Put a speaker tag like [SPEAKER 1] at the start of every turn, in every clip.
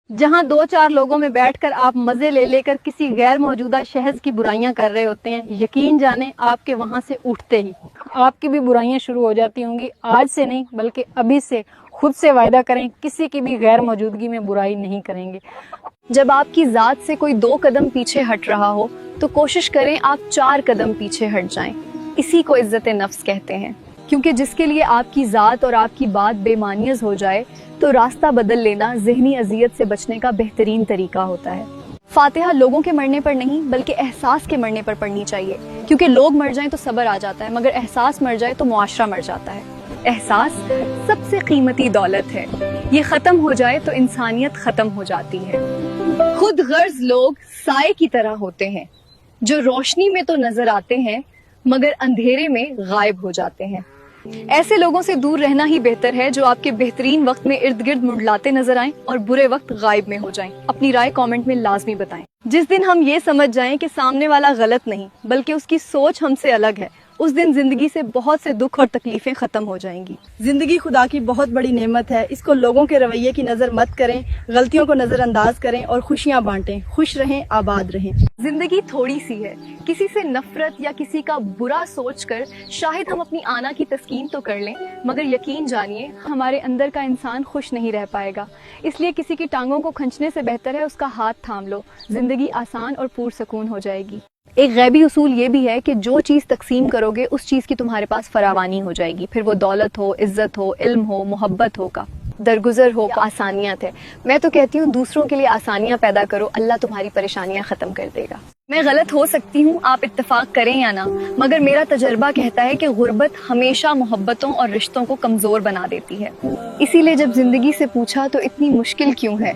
[SPEAKER 1] जहां दो चार लोगों में बैठकर आप मजे ले लेकर किसी गैर मौजूदा शहज की बुराइयां कर रहे होते हैं, यकीन जाने आपके वहां से उठते ही आपकी भी बुराइयां शुरू हो जाती होंगी। आज से नहीं बल्कि अभी से खुद से वायदा करें, किसी की भी गैर मौजूदगी में बुराई नहीं करेंगे।
[SPEAKER 2] जब आपकी जात से कोई 2 कदम पीछे हट रहा हो तो कोशिश करें आप 4 कदम पीछे हट जाएं। इसी को इज्जत नफ्स कहते हैं, क्योंकि जिसके लिए आपकी जात और आपकी बात बेमानियज हो जाए तो रास्ता बदल लेना ज़हनी अजियत से बचने का बेहतरीन तरीका होता है। फातिहा लोगों के मरने पर नहीं बल्कि एहसास के मरने पर पढ़नी चाहिए, क्योंकि लोग मर जाएं तो सब्र आ जाता है, मगर एहसास मर जाए तो मुआशरा मर जाता है। एहसास सबसे कीमती दौलत है, ये खत्म हो जाए तो इंसानियत खत्म हो जाती है। खुद गर्ज लोग साए की तरह होते हैं, जो रोशनी में तो नजर आते हैं मगर अंधेरे में गायब हो जाते हैं। ऐसे लोगों से दूर रहना ही बेहतर है, जो आपके बेहतरीन वक्त में इर्द गिर्द मुंडलाते नजर आएं और बुरे वक्त गायब में हो जाएं। अपनी राय कमेंट में लाजमी बताएं। जिस दिन हम ये समझ जाएं कि सामने वाला गलत नहीं बल्कि उसकी सोच हमसे अलग है, उस दिन जिंदगी से बहुत से दुख और तकलीफें खत्म हो जाएंगी।
[SPEAKER 3] जिंदगी खुदा की बहुत बड़ी नेमत है, इसको लोगों के रवैये की नजर मत करें, गलतियों को नजरअंदाज करें और खुशियां बांटें। खुश रहें, आबाद रहें।
[SPEAKER 2] जिंदगी थोड़ी सी है, किसी से नफरत या किसी का बुरा सोचकर शायद हम अपनी आना की तस्कीन तो कर लें, मगर यकीन जानिए हमारे अंदर का इंसान खुश नहीं रह पाएगा। इसलिए किसी की टांगों को खींचने से बेहतर है उसका हाथ थाम लो, जिंदगी आसान और पुरसकून हो जाएगी। एक गैबी उसूल ये भी है कि जो चीज़ तकसीम करोगे उस चीज़ की तुम्हारे पास फरावानी हो जाएगी, फिर वो दौलत हो, इज्जत हो, इल्म हो, मोहब्बत हो का दरगुजर हो का आसानियत है। मैं तो कहती हूँ दूसरों के लिए आसानियां पैदा करो, अल्लाह तुम्हारी परेशानियां खत्म कर देगा। मैं गलत हो सकती हूँ, आप इत्तेफाक करें या ना, मगर मेरा तजर्बा कहता है कि गुर्बत हमेशा मोहब्बतों और रिश्तों को कमजोर बना देती है। इसीलिए जब जिंदगी से पूछा तो इतनी मुश्किल क्यों है,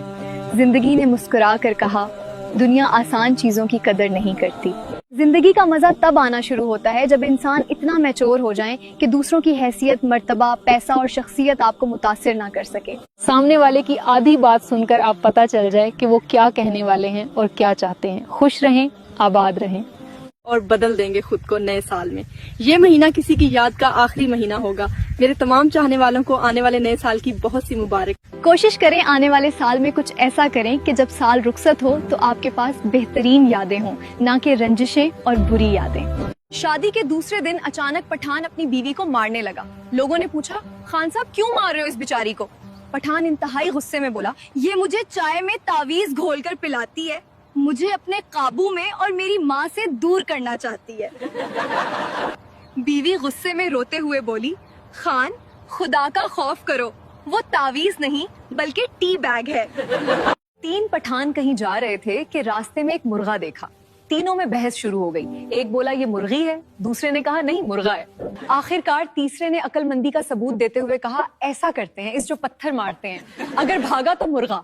[SPEAKER 2] जिंदगी ने मुस्कुरा कर कहा दुनिया आसान चीजों की कदर नहीं करती। जिंदगी का मजा तब आना शुरू होता है जब इंसान इतना मैच्योर हो जाए कि दूसरों की हैसियत, मर्तबा, पैसा और शख्सियत आपको मुतासिर ना कर सके।
[SPEAKER 1] सामने वाले की आधी बात सुनकर आप पता चल जाए कि वो क्या कहने वाले हैं और क्या चाहते हैं। खुश रहें, आबाद रहें
[SPEAKER 3] और बदल देंगे खुद को नए साल में। ये महीना किसी की याद का आखिरी महीना होगा। मेरे तमाम चाहने वालों को आने वाले नए साल की बहुत सी मुबारक।
[SPEAKER 2] कोशिश करें आने वाले साल में कुछ ऐसा करें कि जब साल रुखसत हो तो आपके पास बेहतरीन यादें हों, ना कि रंजिशें और बुरी यादें। शादी के दूसरे दिन अचानक पठान अपनी बीवी को मारने लगा। लोगों ने पूछा, खान साहब क्यों मार रहे हो इस बेचारी को? पठान इंतहाई गुस्से में बोला, ये मुझे चाय में तावीज घोलकर पिलाती है, मुझे अपने काबू में और मेरी माँ से दूर करना चाहती है। बीवी गुस्से में रोते हुए बोली, खान खुदा का खौफ करो, वो तावीज नहीं बल्कि टी बैग है। 3 पठान कहीं जा रहे थे कि रास्ते में एक मुर्गा देखा। तीनों में बहस शुरू हो गई। एक बोला ये मुर्गी है, दूसरे ने कहा नहीं मुर्गा है। आखिरकार तीसरे ने अक्लमंदी का सबूत देते हुए कहा ऐसा करते हैं, इस जो पत्थर मारते हैं, अगर भागा तो मुर्गा।